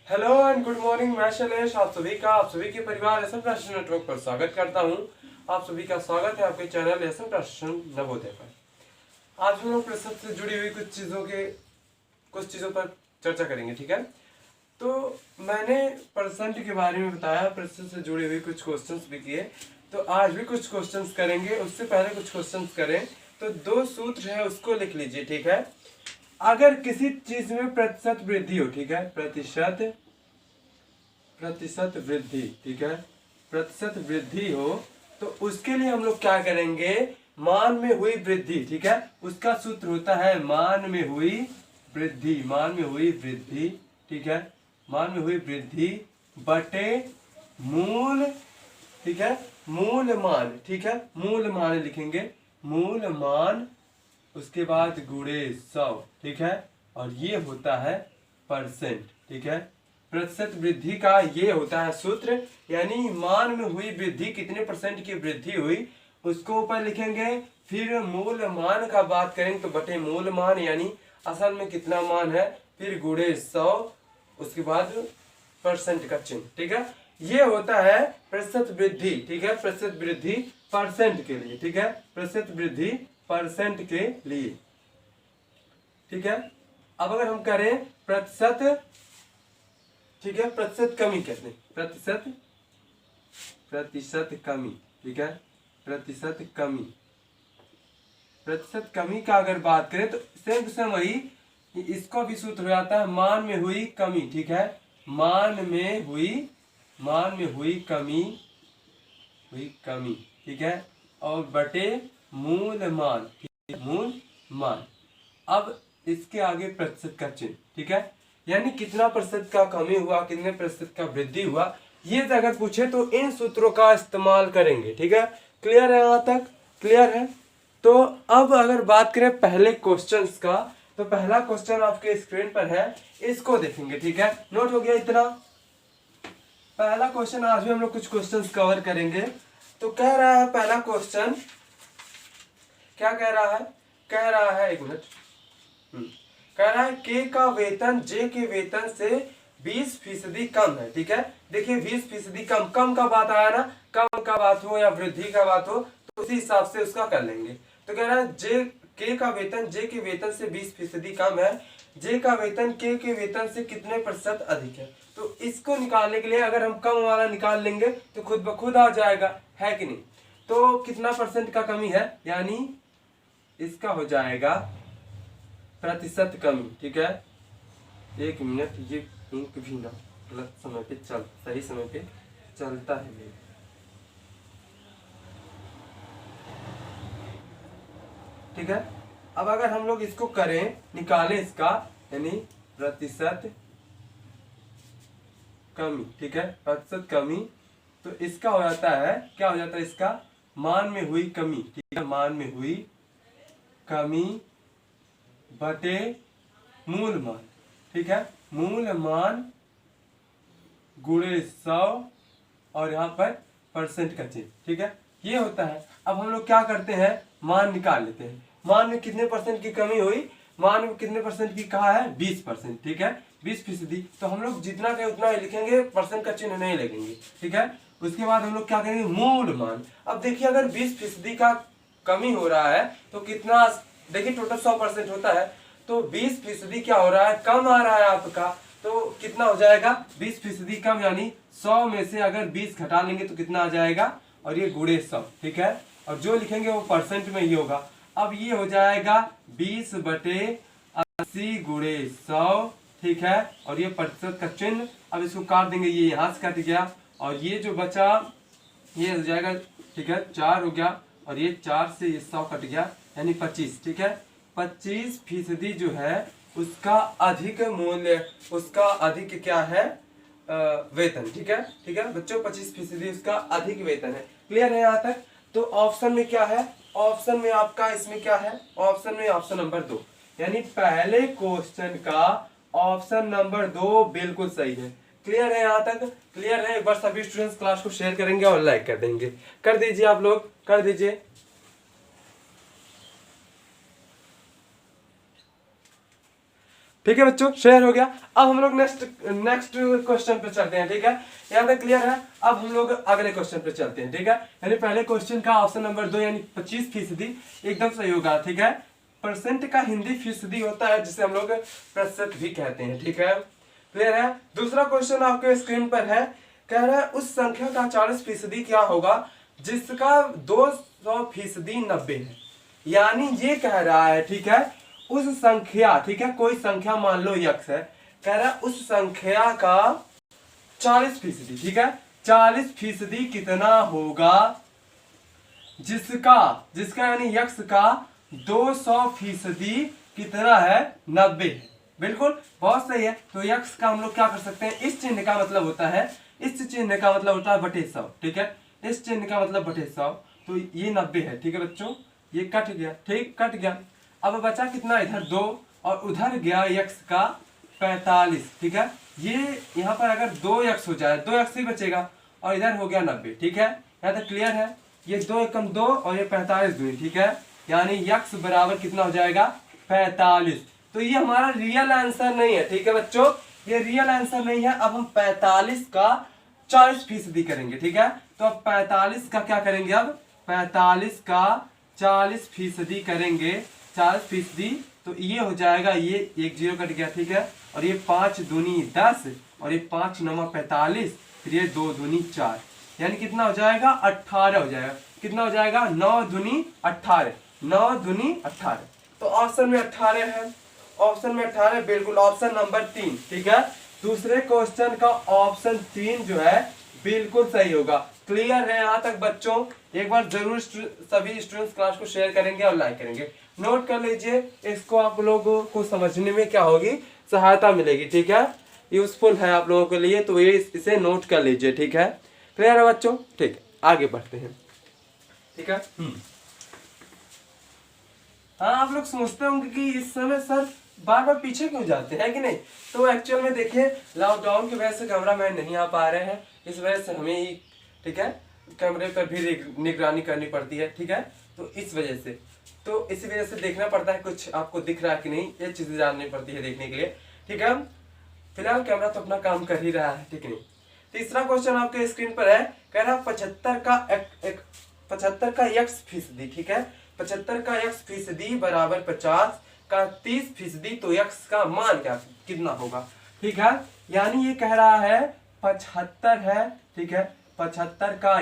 Hello and good morning. मैं शैलेश आप सभी के परिवार लेसन प्रशिक्षण नेटवर्क पर स्वागत करता हूं। आप सभी का स्वागत है आपके चैनल लेसन प्रशिक्षण नवोदय पर। आज हम लोग प्रश्न से जुड़ी हुई कुछ चीजों पर चर्चा करेंगे, ठीक है। तो मैंने परसेंट के बारे में बताया, प्रश्न से जुड़ी हुई कुछ क्वेश्चंस भी किए, तो आज भी कुछ क्वेश्चंस करेंगे। उससे पहले कुछ क्वेश्चंस करें तो दो सूत्र है उसको लिख लीजिए, ठीक है। अगर किसी चीज में प्रतिशत वृद्धि हो, ठीक है, प्रतिशत वृद्धि, ठीक है, प्रतिशत वृद्धि हो तो उसके लिए हम लोग क्या करेंगे, मान में हुई वृद्धि, ठीक है, उसका सूत्र होता है मान में हुई वृद्धि, ठीक है, मान में हुई वृद्धि बटे मूल, ठीक है, मूल मान, ठीक है, मूल मान लिखेंगे, मूल मान, उसके बाद गुणे 100, ठीक है, और ये होता है परसेंट, ठीक है। प्रतिशत वृद्धि का ये होता है सूत्र, यानी मान में हुई वृद्धि कितने परसेंट की वृद्धि हुई उसको ऊपर लिखेंगे, फिर मूल मान का बात करेंगे तो बटे मूल मान यानी असल में कितना मान है, फिर गुणे 100, उसके बाद परसेंट का चिन्ह, ठीक है। ये होता है प्रतिशत वृद्धि, ठीक है, प्रतिशत वृद्धि परसेंट के लिए, ठीक है, प्रतिशत वृद्धि परसेंट के लिए, ठीक है। अब अगर हम करें प्रतिशत, ठीक है, प्रतिशत कमी कहते हैं, प्रतिशत कमी, ठीक है, प्रतिशत कमी का अगर बात करें तो सेम टू सेम वही, इसका भी सूत्र हो जाता है मान में हुई कमी, ठीक है, मान में हुई कमी, ठीक है, और बटे मूल मान, मूल मान। अब इसके आगे प्रतिशत का चिन्ह, ठीक है, यानी कितना प्रतिशत का कमी हुआ, कितने प्रतिशत का वृद्धि हुआ, ये अगर पूछे तो इन सूत्रों का इस्तेमाल करेंगे, ठीक है। क्लियर है, यहाँ तक क्लियर है। तो अब अगर बात करें पहले क्वेश्चंस का, तो पहला क्वेश्चन आपके स्क्रीन पर है, इसको देखेंगे, ठीक है, नोट हो गया इतना। पहला क्वेश्चन, आज भी हम लोग कुछ क्वेश्चंस कवर करेंगे। तो कह रहा है पहला क्वेश्चन, क्या कह रहा है एक मिनट, कह रहा है के का वेतन जे के वेतन से 20% कम है, ठीक है। देखिए 20% कम का बात आया ना, कम का बात हो या वृद्धि का बात हो तो उसी हिसाब से उसका कर लेंगे। तो कह रहा है जे के का वेतन जे के वेतन से 20% कम है, जे का वेतन के वेतन से कितने प्रतिशत अधिक है। तो इसको निकालने के लिए अगर हम कम वाला निकाल लेंगे तो खुद ब खुद आ जाएगा, है कि नहीं। तो कितना परसेंट का कमी है, यानी इसका हो जाएगा प्रतिशत कमी, ठीक है। एक मिनट, ये इंक भी ना गलत समय पे सही समय पे चलता है, ठीक है। अब अगर हम लोग इसको करें, निकालें इसका, यानी प्रतिशत कमी, ठीक है, प्रतिशत कमी, तो इसका हो जाता है, क्या हो जाता है इसका, मान में हुई कमी, ठीक है, मान में हुई कमी बटे मूल मान, ठीक है, मूल मान गुणे 100 और यहाँ पर परसेंट का चिन्ह, ठीक है, ये होता है। अब हम लोग क्या करते हैं, मान निकाल लेते हैं, मान में कितने परसेंट की कमी हुई, मान में कितने परसेंट की कहा है, 20%, ठीक है, 20%। तो हम लोग जितना कहे उतना ही लिखेंगे, परसेंट का चिन्ह नहीं लगेंगे, ठीक है। उसके बाद हम लोग क्या करेंगे, मूल मान। अब देखिए अगर 20% का कमी हो रहा है तो कितना, देखिए टोटल 100% होता है, तो 20% क्या हो रहा है, कम आ रहा है आपका, तो कितना हो जाएगा, 20% कम, यानी 100 में से अगर 20 घटा लेंगे तो कितना आ जाएगा, और ये गुणे 100, ठीक है, और जो लिखेंगे वो परसेंट में ही होगा। अब ये हो जाएगा 20 बटे 80 गुणे 100, ठीक है, और ये प्रतिशत का चिन्ह। अब इसको काट देंगे, ये यहाँ से कट गया, और ये जो बचा ये हो जाएगा, ठीक है, 4 हो गया, और ये 4 से ये 100 कट गया, यानी 25, ठीक है। 25% जो है उसका अधिक मूल्य, उसका अधिक क्या है, वेतन, ठीक है, ठीक है बच्चों, 25% उसका अधिक वेतन है। क्लियर है यहाँ तक। तो ऑप्शन में क्या है, ऑप्शन में आपका इसमें क्या है, ऑप्शन में ऑप्शन नंबर 2, यानी पहले क्वेश्चन का ऑप्शन नंबर 2 बिल्कुल सही है। क्लियर है यहाँ तक, क्लियर है। एक बार सभी स्टूडेंट्स क्लास को शेयर करेंगे और लाइक कर देंगे, कर दीजिए आप लोग, कर दीजिए। ठीक है बच्चों, शेयर हो गया। अब हम लोग नेक्स्ट क्वेश्चन पे चलते हैं। ठीक है, यहाँ तक क्लियर है। अब हम लोग अगले क्वेश्चन पे चलते हैं। ठीक है, यानी पहले क्वेश्चन का ऑप्शन नंबर 2 यानी 25% एकदम सही होगा। ठीक है, परसेंट का हिंदी फीसदी होता है जिसे हम लोग प्रतिशत भी कहते हैं। ठीक है, क्लियर है। दूसरा क्वेश्चन आपके स्क्रीन पर है, कह रहा है उस संख्या का 40% क्या होगा जिसका 200% 90 है। यानी ये कह रहा है, ठीक है, उस संख्या, ठीक है, कोई संख्या मान लो यक्स है, कह रहा है उस संख्या का 40%, ठीक है, 40% कितना होगा जिसका यानी यक्स का 200% कितना है 90 है। बिल्कुल बहुत सही है। तो यक्स का हम लोग क्या कर सकते हैं, इस चिन्ह का मतलब होता है, इस चिन्ह का मतलब होता है बटे 100। ठीक है, इस चिन्ह का मतलब बटे 100, तो ये 90 है। ठीक है बच्चों, ये कट गया, ठीक, कट गया। अब बचा कितना, इधर 2 और उधर गया यक्स का 45। ठीक है, ये यहाँ पर अगर 2x हो जाए, 2x ही बचेगा और इधर हो गया 90। ठीक है, यहाँ तक क्लियर है। ये 2 एकम 2 और ये 45 दूनी। ठीक है, यानी यक्स बराबर कितना हो जाएगा 45। तो ये हमारा रियल आंसर नहीं है। ठीक है बच्चों, ये रियल आंसर नहीं है। अब हम 45 का 40% करेंगे। ठीक है, तो अब 45 का क्या करेंगे, अब 45 का 40% करेंगे, 40%, तो ये हो जाएगा, ये एक 0 कट गया। ठीक है, और ये 5 दूनी 10 और ये 5 9 45, फिर ये 2 दूनी 4, यानी कितना हो जाएगा 18 हो जाएगा। कितना हो जाएगा 9 दूनी 18, 9 दूनी 18। तो ऑप्शन में 18 है, ऑप्शन में 18 बिल्कुल, ऑप्शन नंबर 3। ठीक है, दूसरे क्वेश्चन का ऑप्शन 3 जो है बिल्कुल सही होगा। क्लियर है यहाँ तक बच्चों? एक बार जरूर सभी स्टूडेंट्स क्लास को शेयर करेंगे और लाइक करेंगे। नोट कर लीजिए, इसको आप लोगों को समझने में क्या होगी, सहायता मिलेगी। ठीक है, यूजफुल है आप लोगों के लिए, तो ये इसे नोट कर लीजिए। ठीक है, क्लियर है बच्चों? ठीक है, आगे बढ़ते हैं। ठीक है, हाँ, आप लोग सोचते होंगे कि इस समय सर बार बार पीछे क्यों जाते हैं, कि नहीं? तो एक्चुअल में देखिए, लॉकडाउन की वजह से कैमरा मैन नहीं आ पा रहे हैं, इस वजह से हमें ही, ठीक है, कैमरे पर भी निगरानी करनी पड़ती है। ठीक है, तो इस वजह से, तो इसी वजह से देखना पड़ता है कुछ आपको दिख रहा है कि नहीं, ये चीजें जाननी पड़ती है देखने के लिए। ठीक है, फिलहाल कैमरा तो अपना काम कर ही रहा है। ठीक है, तीसरा क्वेश्चन आपके स्क्रीन पर है, कह रहा 75 का x%। ठीक है, 75 का x% बराबर 50 का 30%, तो x का मान क्या कितना होगा? ठीक है, यानी ये कह रहा है 75 है। ठीक है, 75 का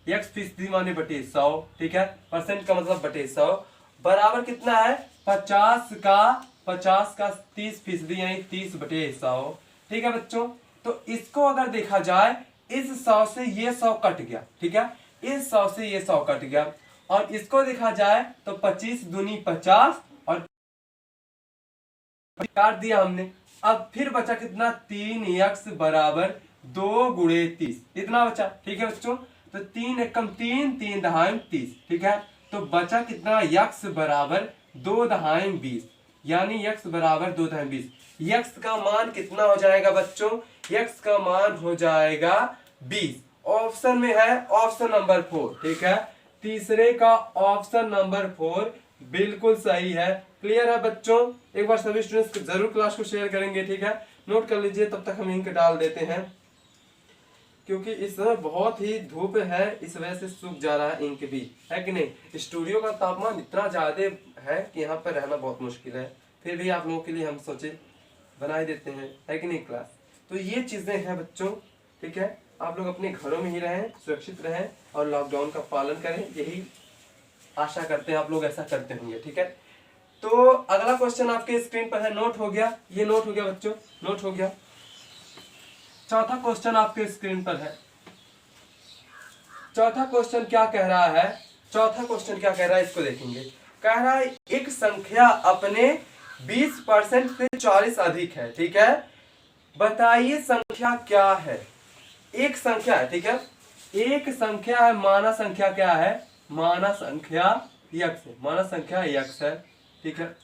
x% माने बटे 100। ठीक है, परसेंट का मतलब बटे 100 बराबर कितना है 50 का 30%, यानी 30 बटे 100। ठीक है बच्चों, तो इसको अगर देखा जाए, इस 100 से ये 100 कट गया। ठीक है, इस 100 से ये 100 कट गया, और इसको देखा जाए तो 25 दूनी 50 और काट दिया हमने। अब फिर बचा कितना, 3x बराबर 2 गुणे 30, इतना बचा। ठीक है बच्चों, तो 3 एकम 3, 3 दहाई 30। ठीक है, तो बचा कितना, x बराबर 2 दहाई 20, यानी x बराबर 2 दहाई 20। x का मान कितना हो जाएगा बच्चों, x का मान हो जाएगा 20। ऑप्शन में है ऑप्शन नंबर 4। ठीक है, तीसरे का ऑप्शन नंबर 4 बिल्कुल सही है। क्लियर है बच्चों? एक बार सभी स्टूडेंट्स जरूर क्लास को शेयर करेंगे। ठीक है, नोट कर लीजिए, तब तक हम इंक डाल देते हैं, क्योंकि इस समय बहुत ही धूप है, इस वजह से सूख जा रहा है इंक भी, है कि नहीं? स्टूडियो का तापमान इतना ज्यादा है कि यहाँ पर रहना बहुत मुश्किल है, फिर भी आप लोगों के लिए हम सोचे बना ही देते हैं, है कि नहीं क्लास? तो ये चीजें हैं बच्चों। ठीक है, आप लोग अपने घरों में ही रहें, सुरक्षित रहें और लॉकडाउन का पालन करें, यही आशा करते हैं आप लोग ऐसा करते होंगे। ठीक है, तो अगला क्वेश्चन आपके स्क्रीन पर है, नोट हो गया, ये नोट हो गया बच्चों, नोट हो गया। चौथा क्वेश्चन आपके स्क्रीन पर है। चौथा क्वेश्चन क्या कह रहा है, चौथा क्वेश्चन क्या कह रहा है, इसको देखेंगे। कह रहा है एक संख्या अपने 20% से 40 अधिक है। ठीक है, बताइए संख्या क्या है? एक संख्या है। ठीक है, एक संख्या है, माना संख्या क्या है, माना संख्या यक्स है, माना संख्या यक्स है। ठीक है,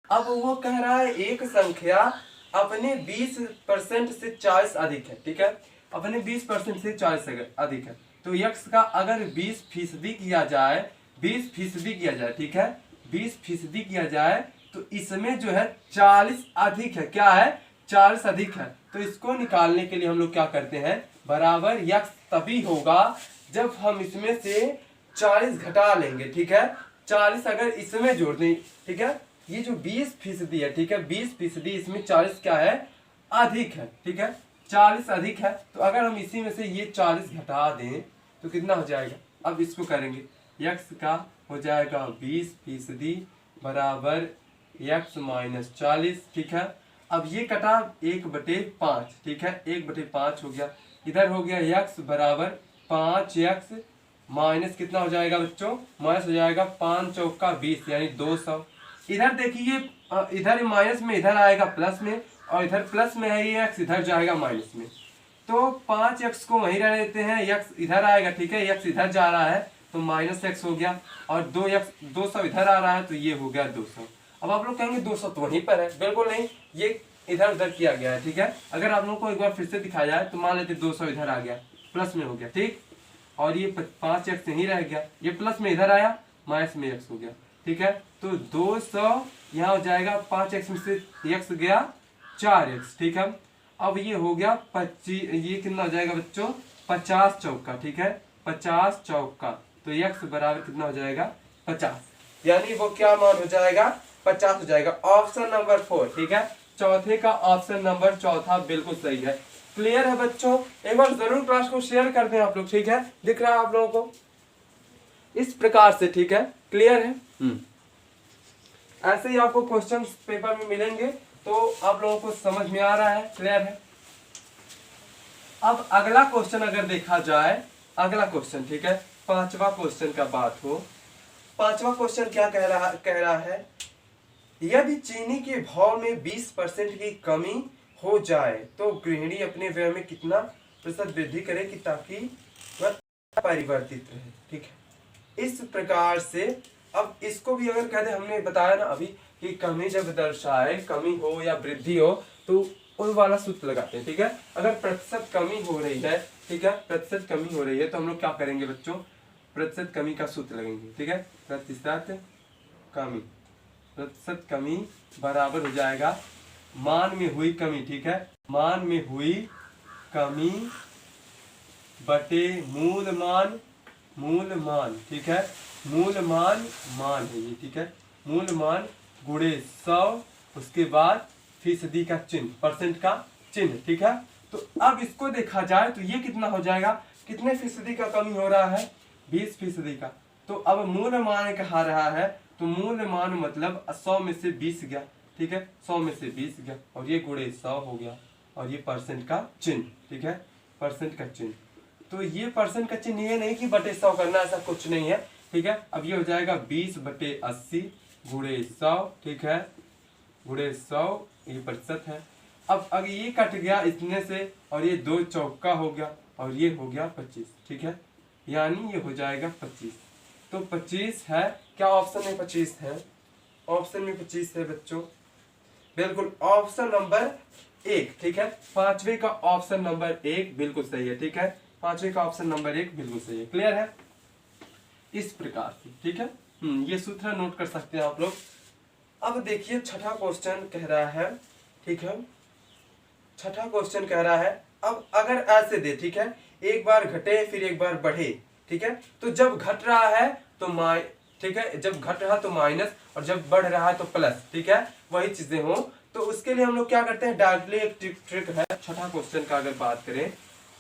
अब वो कह रहा है एक संख्या अपने 20% से 40 अधिक है। ठीक है, अपने 20% से 40 अधिक है, तो यक्स का अगर 20% किया जाए, 20% किया जाए, ठीक है, 20% किया जाए, तो इसमें जो है 40 अधिक है। क्या है? 40 अधिक है। तो इसको निकालने के लिए हम लोग क्या करते हैं, बराबर यक्स तभी होगा जब हम इसमें से 40 घटा लेंगे। ठीक है, 40 अगर इसमें जोड़ दें, ठीक है, ये जो 20% है, ठीक है, 20% इसमें 40 क्या है, अधिक है। ठीक है, 40 अधिक है। तो अगर हम इसी में से ये 40 घटा दें तो कितना हो जाएगा? अब इसको करेंगे, यक्स का हो जाएगा 20% बराबर यक्स माइनस 40। ठीक है, अब ये कटा 1/5। ठीक है, 1/5 हो गया। इधर हो गया यक्स बराबर 5x माइनस कितना हो जाएगा बच्चों, माइनस हो जाएगा 5 चौका 20 यानी 200। इधर देखिए, इधर माइनस में इधर आएगा प्लस में, और इधर प्लस में है ये x, इधर जाएगा माइनस में। तो 5x को वहीं रह देते हैं, x इधर आएगा। ठीक है, x इधर जा रहा है तो माइनस x हो गया, और 200 इधर आ रहा है तो ये हो गया 200। अब आप लोग कहेंगे 200 तो वहीं पर है, बिल्कुल नहीं, ये इधर उधर किया गया है। ठीक है, अगर आप लोगों को एक बार फिर से दिखाया जाए तो मान लेते 200 इधर आ गया, प्लस में हो गया। ठीक, और ये 5x यहीं रह गया, ये प्लस में इधर आया, माइनस में x हो गया। ठीक है, तो 200 यहाँ हो जाएगा, 5x में से x गया 4x। ठीक है, अब ये हो गया 25, ये कितना हो जाएगा बच्चों, 50 चौका। ठीक है, 50 चौका, तो x बराबर कितना हो जाएगा, 50, यानी वो क्या मान हो जाएगा, 50 हो जाएगा। Option number 4। ठीक है, चौथे का ऑप्शन नंबर चौथा बिल्कुल सही है। क्लियर है बच्चों? एक बार जरूर क्लास को शेयर कर दें आप लोग। ठीक है, दिख रहा है आप लोगों को इस प्रकार से? ठीक है, क्लियर है? ऐसे ही आपको क्वेश्चन पेपर में मिलेंगे तो आप लोगों को समझ में आ रहा है, क्लियर है? अब अगला क्वेश्चन अगर देखा जाए, अगला क्वेश्चन, ठीक है, पांचवा क्वेश्चन का बात हो, पांचवा क्वेश्चन क्या कह रहा है, यदि चीनी के भाव में 20% की कमी हो जाए तो गृहिणी अपने व्यय में कितना प्रतिशत वृद्धि करेगी ताकि वह परिवर्तित रहे। ठीक है, इस प्रकार से अब इसको भी अगर कहते, हमने बताया ना अभी कि कमी जब दर्शाए, कमी हो या वृद्धि हो तो उन वाला सूत्र लगाते हैं। ठीक है, अगर प्रतिशत कमी हो रही है, ठीक है, प्रतिशत कमी हो रही है तो हम लोग क्या करेंगे बच्चों, प्रतिशत कमी का सूत्र लगेंगे। ठीक है, प्रतिशत कमी बराबर हो जाएगा मान में हुई कमी। ठीक है, मान में हुई कमी बटे मूल मान, मूल मान। ठीक है, मूल मान मान है ये। ठीक है, मूल मान गुणे 100, उसके बाद फीसदी का चिन्ह, परसेंट का चिन्ह। ठीक है, तो अब इसको देखा जाए तो ये कितना हो जाएगा, कितने फीसदी का कमी हो रहा है, 20% का। तो अब मूल मान कहा रहा है तो मूल मान मतलब 100 में से 20 गया। ठीक है, 100 में से 20 गया, और ये गुणे 100 हो गया, और ये परसेंट का चिन्ह। ठीक है, परसेंट का चिन्ह, तो ये परसेंट का चिन्ह ये नहीं कि बटे 100 करना, ऐसा कुछ नहीं है। ठीक है, अब ये हो जाएगा 20/80 गुणे 100। ठीक है, गुणे 100, ये प्रतिशत है। अब अगर ये कट गया इतने से, और ये 2 चौका हो गया, और ये हो गया 25। ठीक है, यानी ये हो जाएगा 25। तो 25 है, क्या ऑप्शन में 25 है? ऑप्शन में 25 है बच्चों, बिल्कुल ऑप्शन नंबर 1। ठीक है, पांचवे का ऑप्शन नंबर 1 बिल्कुल सही है। ठीक है, पांचवे का ऑप्शन नंबर 1 बिल्कुल सही है। क्लियर है? इस प्रकार से। ठीक है, ये सूत्र नोट कर सकते हैं आप लोग। अब देखिए छठा क्वेश्चन कह रहा है, ठीक है, छठा क्वेश्चन कह रहा है, अब अगर ऐसे दे, ठीक है, एक बार घटे फिर एक बार बढ़े। ठीक है, तो जब घट रहा है तो ठीक है, जब घट रहा तो माइनस, और जब बढ़ रहा है तो प्लस। ठीक है, वही चीजें हो तो उसके लिए हम लोग क्या करते हैं, डायरेक्टली एक ट्रिक है। छठा क्वेश्चन का अगर बात करें,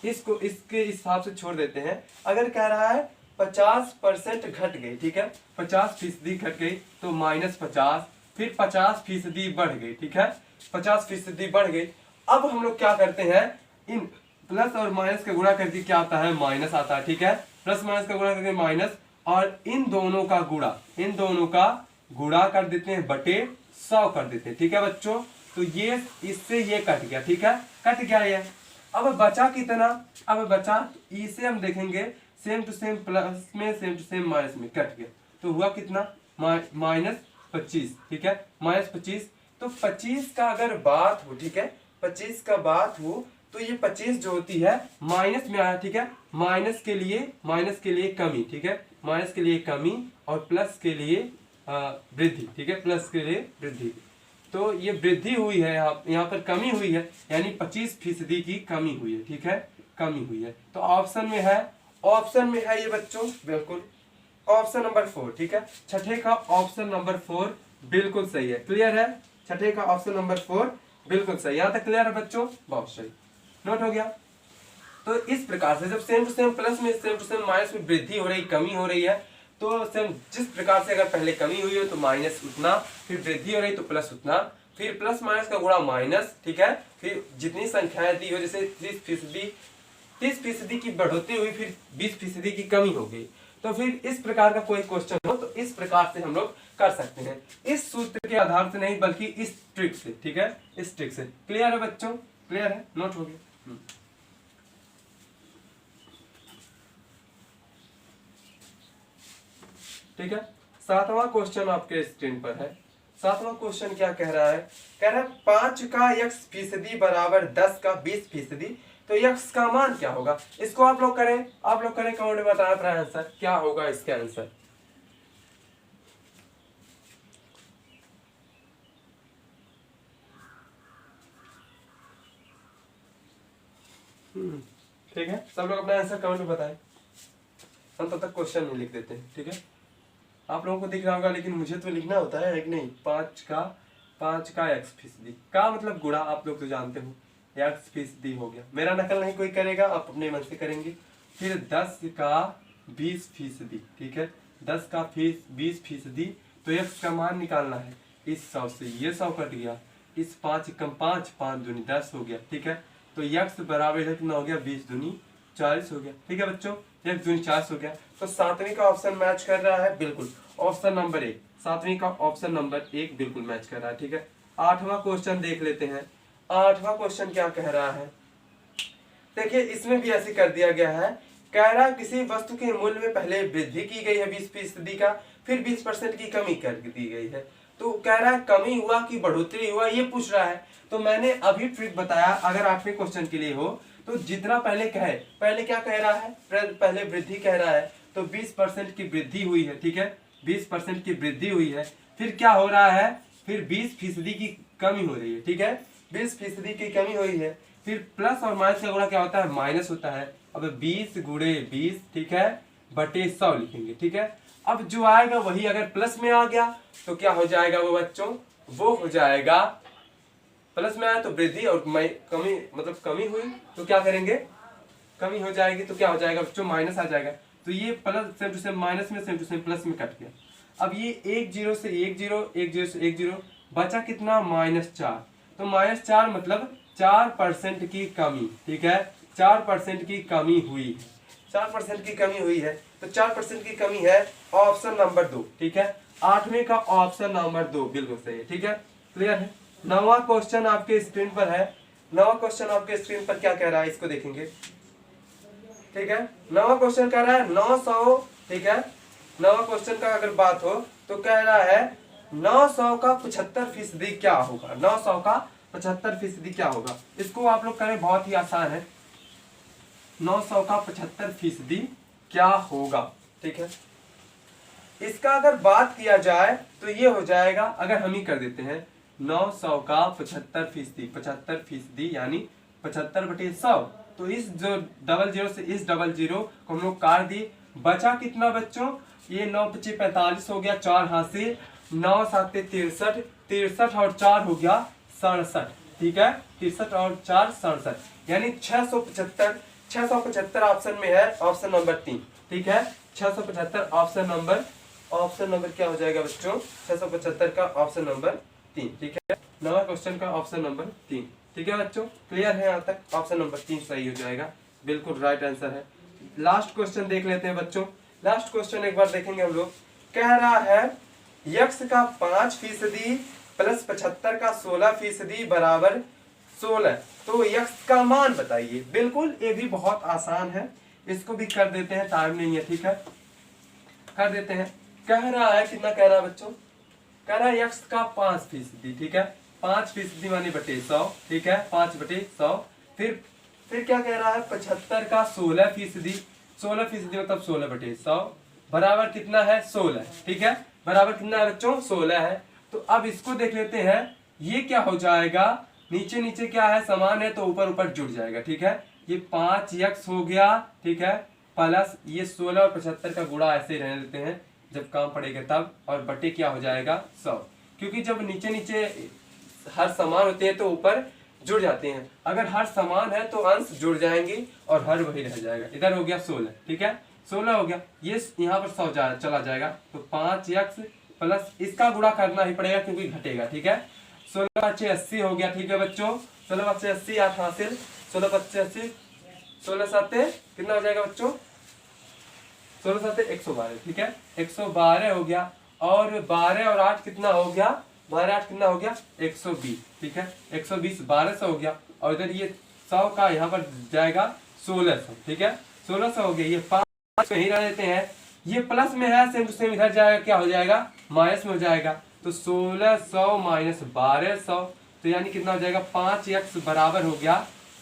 इसको इसके हिसाब से छोड़ देते हैं। अगर कह रहा है 50% घट गई, ठीक है, 50% घट गई तो -50, फिर 50% बढ़ गई। ठीक है, 50% बढ़ गई। अब हम लोग क्या करते हैं, इन प्लस और माइनस का गुणा करके क्या आता है, माइनस आता है। ठीक है, प्लस माइनस का गुणा करके माइनस, और इन दोनों का गुणा, इन दोनों का गुणा कर देते हैं, बटे 100 कर देते हैं। ठीक है बच्चों, तो ये इससे ये कट गया। ठीक है, कट गया ये। अब बचा कितना, अब बचा, इसे हम देखेंगे सेम टू सेम प्लस में, सेम टू सेम माइनस में, कट गया तो हुआ कितना, -25। ठीक है, -25। तो 25 का अगर बात हो, ठीक है, 25 का बात हो तो ये 25 जो होती है माइनस में आया। ठीक है, माइनस के लिए कमी। ठीक है, माइनस के लिए कमी और प्लस के लिए वृद्धि, ठीक है, प्लस के लिए वृद्धि। तो ये वृद्धि हुई है, यहाँ पर कमी हुई है, यानी 25% की कमी हुई है, ठीक है, कमी हुई है। तो ऑप्शन में है ये बच्चों, बिल्कुल ऑप्शन नंबर 4, ठीक है, छठे का ऑप्शन नंबर 4 बिल्कुल सही है। क्लियर है, छठे का ऑप्शन नंबर 4 बिल्कुल सही। यहाँ तक क्लियर है बच्चों, बहुत सही, नोट हो गया। तो इस प्रकार से जब सेम टू सेम प्लस में, सेम टू सेम माइनस में वृद्धि हो रही, कमी हो रही है, तो सेम जिस प्रकार से अगर पहले कमी हुई हो तो माइनस उतना, फिर वृद्धि हो रही तो प्लस उतना, फिर प्लस माइनस का गुणा माइनस, ठीक है, फिर जितनी संख्याएं दी हो, जैसे 30% की बढ़ोतरी हुई, फिर 20% की कमी हो गई, तो फिर इस प्रकार का कोई क्वेश्चन हो तो इस प्रकार से हम लोग कर सकते हैं, इस सूत्र के आधार से नहीं बल्कि इस ट्रिक से, ठीक है, इस ट्रिक से। क्लियर है बच्चों, क्लियर है, नोट हो गया। ठीक है, सातवां क्वेश्चन आपके स्क्रीन पर है। सातवां क्वेश्चन क्या कह रहा है, कह रहा है 5 का x% बराबर 10 का 20%, तो x का मान क्या होगा। इसको आप लोग करें कमेंट में बताना अपना आंसर, क्या होगा इसका आंसर। ठीक है, सब लोग अपना आंसर कमेंट में बताएं, हम तब तक क्वेश्चन में लिख देते हैं। ठीक है, आप लोगों को दिख रहा होगा लेकिन मुझे तो लिखना होता है, एक नहीं, 5 का x% का मतलब गुणा, आप लोग तो जानते हो, x% हो गया, मेरा नकल नहीं कोई करेगा, आप अपने मन से करेंगे। फिर 10 का 20%, ठीक है, 10 का 20%, तो x का मान निकालना है। इस 100 से ये 100 कट गया, इस 5 कम 5, 5 दूनी 10 हो गया, ठीक है, तो x बराबर है कितना हो गया, 20 दूनी 40 हो गया। ठीक है बच्चों, x दूनी 40 हो गया, तो सातवीं का ऑप्शन मैच कर रहा है, बिल्कुल ऑप्शन नंबर 1, सातवीं का ऑप्शन नंबर 1 बिल्कुल मैच कर रहा है। ठीक है, आठवां क्वेश्चन देख लेते हैं। आठवां क्वेश्चन क्या कह रहा है, देखिए इसमें भी ऐसे कर दिया गया है, कह रहा है किसी वस्तु के मूल्य में पहले वृद्धि की गई है 20% का, फिर 20% की कमी कर दी गई है, तो कह रहा है कमी हुआ कि बढ़ोतरी हुआ, ये पूछ रहा है। तो मैंने अभी ट्रिक बताया, अगर आठवें क्वेश्चन के लिए हो तो जितना पहले कहे, पहले क्या कह रहा है, पहले वृद्धि कह रहा है, तो 20% की वृद्धि हुई है, ठीक है, 20% की वृद्धि हुई है, फिर क्या हो रहा है, फिर 20% की कमी हो रही है, ठीक है, 20% की कमी हुई है, फिर प्लस और माइनस का गुणा क्या होता है, माइनस होता है। अब 20 गुणे 20, ठीक है, बटे 100 लिखेंगे, ठीक है। अब जो आएगा वही अगर प्लस में आ गया तो क्या हो जाएगा वो बच्चों, वो हो जाएगा, प्लस में आया तो वृद्धि और कमी, मतलब कमी हुई तो क्या करेंगे, कमी हो जाएगी तो क्या हो जाएगा बच्चों, माइनस आ जाएगा, तो ये plus same to same minus में, सेम टू सेम प्लस में कट गया। अब ये 1 0 से 1 0, 1 0 से 1 0, बचा कितना, -4, तो -4 मतलब 4% की कमी, ठीक है, 4% की कमी हुई है, 4% की कमी हुई है, तो 4% की कमी है ऑप्शन नंबर 2, ठीक है, आठवें का ऑप्शन नंबर 2 बिल्कुल सही है। ठीक है, क्लियर है। नवा क्वेश्चन आपके स्क्रीन पर है, नवा क्वेश्चन आपके स्क्रीन पर क्या कह रहा है, इसको देखेंगे। ठीक है, नवा क्वेश्चन कह रहा है 900, ठीक है, नवा क्वेश्चन का अगर बात हो तो कह रहा है 900 का 75% क्या होगा, 900 का 75% क्या होगा। इसको आप लोग करें, बहुत ही आसान है, 900 का 75% क्या होगा। ठीक है, इसका अगर बात किया जाए तो ये हो जाएगा, अगर हम ही कर देते हैं 900 का 75%, 75% यानी 75/100, तो इस जो 00 से इस 00 को हम लोग काट दिए, बचा कितना बच्चों, ये 9 × 5 = 45 हो गया, 4 हाथ से 9 7 63, 63 और 4 हो गया 67, ठीक है, 63 और 4 67, यानी 675, 675 ऑप्शन में है, ऑप्शन नंबर 3, ठीक है, 675 ऑप्शन नंबर क्या हो जाएगा बच्चों, 675 का ऑप्शन नंबर 3, ठीक है, नवा क्वेश्चन का ऑप्शन नंबर 3, ठीक है बच्चों, क्लियर है, यहाँ तक ऑप्शन नंबर 3 सही हो जाएगा, बिल्कुल राइट आंसर है। लास्ट क्वेश्चन देख लेते हैं बच्चों, लास्ट क्वेश्चन एक बार देखेंगे हम लोग। कह रहा है x का 5% प्लस 75 का 16% बराबर 16, तो x का मान बताइए। बिल्कुल ये भी बहुत आसान है, इसको भी कर देते हैं, टाइम नहीं है, ठीक है, कर देते हैं। कह रहा है कितना, कह रहा है बच्चों, कह रहा है x का 5%, ठीक है, 5% मानी बटे 100, ठीक है, 5/100, फिर क्या कह रहा है 75 का 16%, 16% मतलब 16/100 बराबर कितना है 16, ठीक है, बराबर कितना है बच्चों 16 है। तो अब इसको देख लेते हैं, ये क्या हो जाएगा, नीचे नीचे क्या है समान है तो ऊपर ऊपर जुड़ जाएगा, ठीक है। ये 5x हो गया, ठीक है, प्लस ये 16 और 75 का गुणा ऐसे ही रहने देते हैं जब काम पड़ेगा तब, और बटे क्या हो जाएगा 100, क्योंकि जब नीचे नीचे हर समान होते हैं तो ऊपर जुड़ जाते हैं, अगर हर समान है तो अंश जुड़ जाएंगे और हर वही रह जाएगा। इधर हो गया 16, ठीक है, 16 हो गया, ये यहाँ पर 100 चला जाएगा, तो 5x प्लस इसका गुणा करना ही पड़ेगा क्योंकि घटेगा, ठीक है। 16 × 80 हो गया, ठीक है बच्चों, 16 × 80 8 हासिल, 16 × 80 16 7 कितना हो जाएगा बच्चों, 16 7 112, ठीक है, 112 हो गया, और 12 और 8 कितना हो गया, 12 8 कितना हो गया 120, ठीक है, 120 1200 हो गया, और इधर ये 100 का यहाँ पर जाएगा 1600, ठीक है, 1600 हो गया, ये 5 ही रह देते हैं, ये प्लस में है सेम टू सेम इधर जाएगा क्या हो जाएगा माइनस में हो जाएगा, तो 1600 माइनस 1200, तो यानी कितना हो जाएगा 5x बराबर हो गया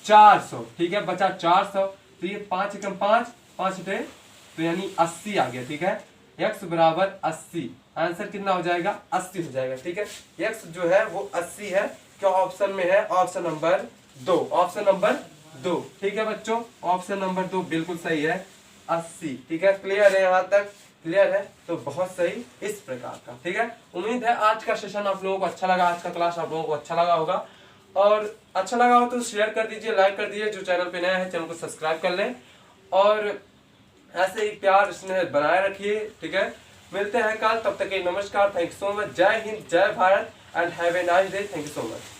400, ठीक है, बचा 400, तो ये 5 एकम 5 5 टे तो यानी 80 आ गया, ठीक है, x बराबर 80, आंसर कितना हो जाएगा 80 हो जाएगा, ठीक है, x जो है वो 80 है, क्या ऑप्शन में है, ऑप्शन नंबर 2, ऑप्शन नंबर 2, ठीक है बच्चों, ऑप्शन नंबर 2 बिल्कुल सही है 80, ठीक है, क्लियर है, यहाँ तक क्लियर है, तो बहुत सही इस प्रकार का, ठीक है। उम्मीद है आज का सेशन आप लोगों को अच्छा लगा, आज का क्लास आप लोगों को अच्छा लगा होगा, और अच्छा लगा हो तो शेयर कर दीजिए, लाइक कर दीजिए, जो चैनल पे नया है चैनल को सब्सक्राइब कर लें, और ऐसे ही प्यार स्नेह बनाए रखिए, ठीक है। मिलते हैं कल, तब तक के नमस्कार, थैंक यू सो मच, जय हिंद जय Bharat and have a nice day, thank you so much.